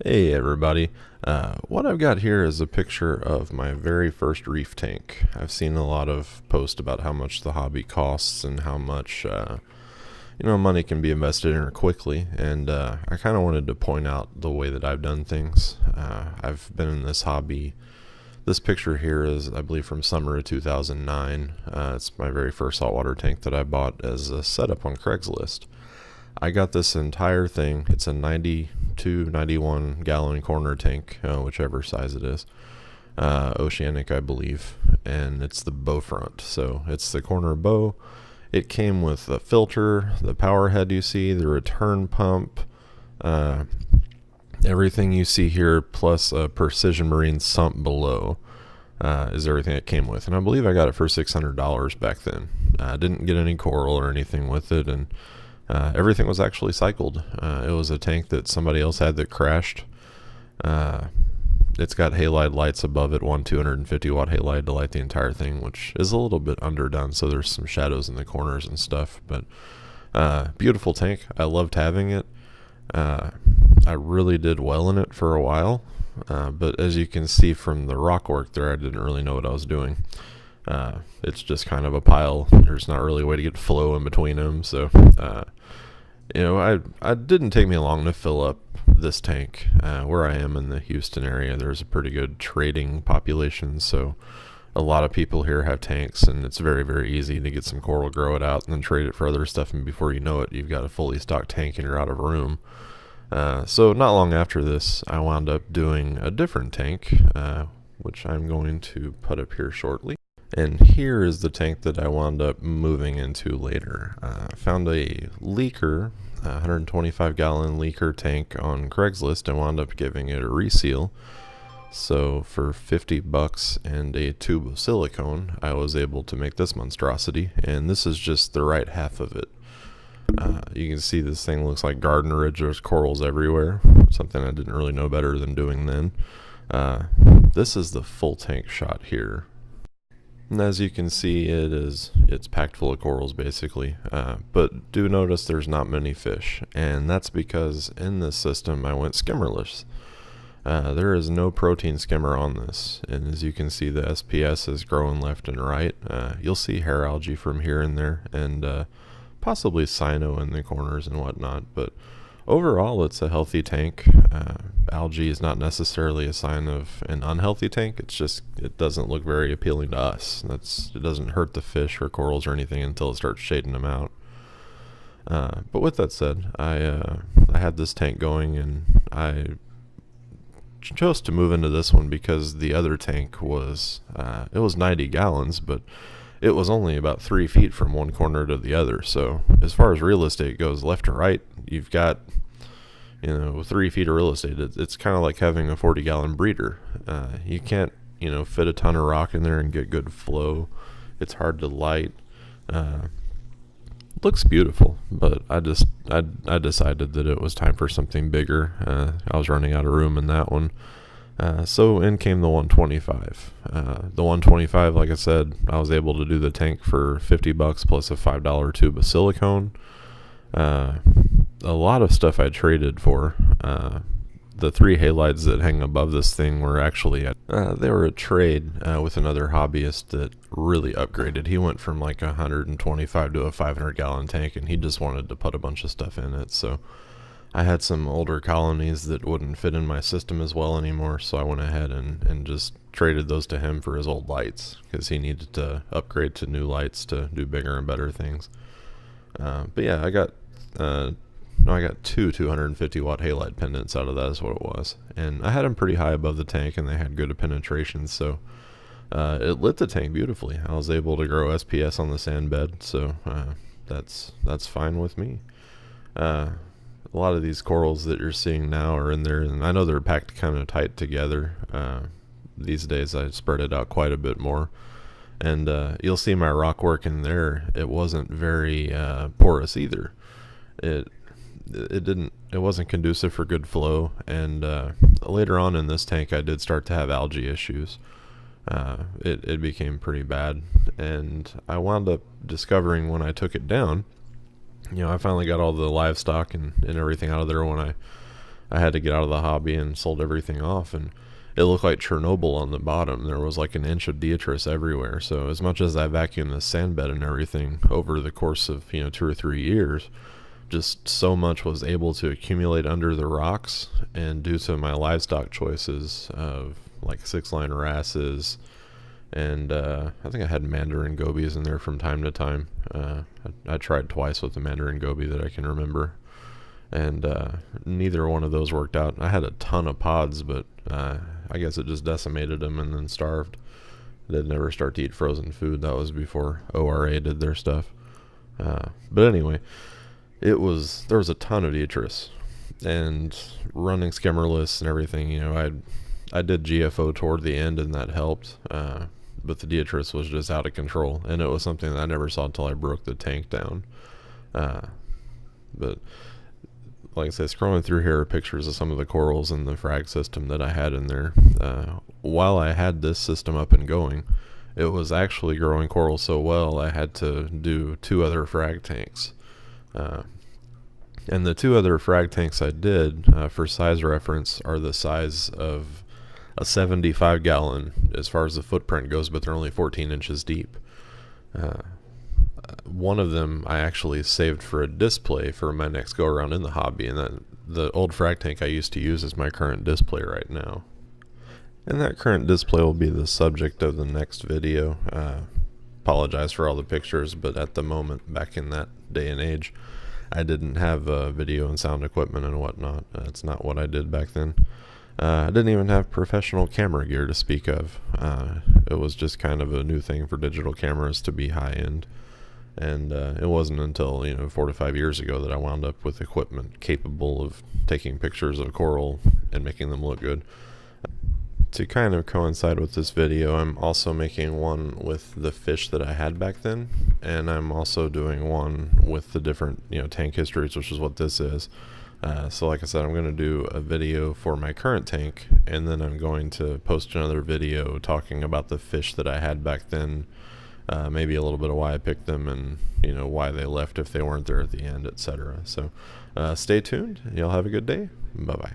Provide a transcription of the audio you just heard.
Hey everybody, what I've got here is a picture of my very first reef tank. I've seen a lot of posts about how much the hobby costs and how much money can be invested in it quickly, and I kind of wanted to point out the way that I've done things. I've been in this hobby. This picture here is, I believe, from summer of 2009. It's my very first saltwater tank that I bought as a setup on Craigslist. I got this entire thing. It's a 92, 91 gallon corner tank, whichever size it is. Oceanic, I believe. And it's the bow front. So it's the corner bow. It came with the filter, the power head you see, the return pump, everything you see here, plus a Precision Marine sump below, is everything it came with. And I believe I got it for $600 back then. I didn't get any coral or anything with it, and everything was actually cycled. It was a tank that somebody else had that crashed. It's got halide lights above it, one 250 watt halide to light the entire thing, which is a little bit underdone, so there's some shadows in the corners and stuff. But beautiful tank. I loved having it. I really did well in it for a while, but as you can see from the rock work there, I didn't really know what I was doing. It's just kind of a pile. There's not really a way to get flow in between them, so I didn't take me long to fill up this tank. Where I am in the Houston area, there's a pretty good trading population, so a lot of people here have tanks, and it's very, very easy to get some coral, grow it out, and then trade it for other stuff, and before you know it, you've got a fully stocked tank and you're out of room. So not long after this, I wound up doing a different tank, which I'm going to put up here shortly. And here is the tank that I wound up moving into later. I found a leaker, a 125 gallon leaker tank on Craigslist, and wound up giving it a reseal. So for $50 and a tube of silicone, I was able to make this monstrosity, and this is just the right half of it. You can see this thing looks like garden ridge. There's corals everywhere, something I didn't really know better than doing then. This is the full tank shot here. And as you can see, it's packed full of corals basically, but do notice there's not many fish, and that's because in this system I went skimmerless. There is no protein skimmer on this, and as you can see, the SPS is growing left and right. You'll see hair algae from here and there, and possibly cyano in the corners and whatnot, but overall it's a healthy tank. Algae is not necessarily a sign of an unhealthy tank. It's just, it doesn't look very appealing to us. It doesn't hurt the fish or corals or anything until it starts shading them out. But with that said, I had this tank going, and I chose to move into this one because the other tank was it was 90 gallons, but it was only about 3 feet from one corner to the other. So as far as real estate goes, left to right, you've got 3 feet of real estate. It's kind of like having a 40 gallon breeder. You can't fit a ton of rock in there and get good flow. It's hard to light. Looks beautiful, but I decided that it was time for something bigger. I was running out of room in that one. So in came the 125. The 125, like I said, I was able to do the tank for $50 plus a $5 tube of silicone. A lot of stuff I traded for. The 3 halides that hang above this thing were actually they were a trade with another hobbyist that really upgraded. He went from like 125 to a 500 gallon tank, and he just wanted to put a bunch of stuff in it. So I had some older colonies that wouldn't fit in my system as well anymore, so I went ahead and just traded those to him for his old lights, because he needed to upgrade to new lights to do bigger and better things. But yeah, I got 2 250 watt halide pendants out of that, is what it was. And I had them pretty high above the tank, and they had good penetration, so it lit the tank beautifully. I was able to grow SPS on the sand bed, so that's fine with me. A lot of these corals that you're seeing now are in there, and I know they're packed kind of tight together. These days I spread it out quite a bit more, and you'll see my rock work in there. It wasn't very porous either. It wasn't conducive for good flow, and later on in this tank I did start to have algae issues. It became pretty bad, and I wound up discovering when I took it down, I finally got all the livestock and everything out of there when I had to get out of the hobby and sold everything off, and it looked like Chernobyl on the bottom. There was like an inch of detritus everywhere. So as much as I vacuumed the sand bed and everything over the course of 2 or 3 years, just so much was able to accumulate under the rocks. And due to my livestock choices of like 6-line wrasses, and I think I had mandarin gobies in there from time to time. I tried twice with the mandarin goby that I can remember, and neither one of those worked out. I had a ton of pods, but I guess it just decimated them and then starved. They'd never start to eat frozen food. That was before ORA did their stuff. But anyway, there was a ton of detritus, and running skimmerless and everything. I did GFO toward the end, and that helped. But the detritus was just out of control, and it was something that I never saw until I broke the tank down. But like I said, scrolling through here are pictures of some of the corals in the frag system that I had in there. While I had this system up and going, it was actually growing coral so well I had to do 2 other frag tanks. And the 2 other frag tanks I did, for size reference, are the size of a 75-gallon as far as the footprint goes, but they're only 14 inches deep. One of them I actually saved for a display for my next go around in the hobby, and the old frag tank I used to use is my current display right now. And that current display will be the subject of the next video. Apologize for all the pictures, but at the moment, back in that day and age, I didn't have video and sound equipment and whatnot. That's not what I did back then. I didn't even have professional camera gear to speak of. It was just kind of a new thing for digital cameras to be high-end. And it wasn't until 4 to 5 years ago that I wound up with equipment capable of taking pictures of coral and making them look good. To kind of coincide with this video, I'm also making one with the fish that I had back then, and I'm also doing one with the different tank histories, which is what this is. So like I said, I'm going to do a video for my current tank, and then I'm going to post another video talking about the fish that I had back then, maybe a little bit of why I picked them, and why they left if they weren't there at the end, etc. So stay tuned. Y'all have a good day. Bye bye.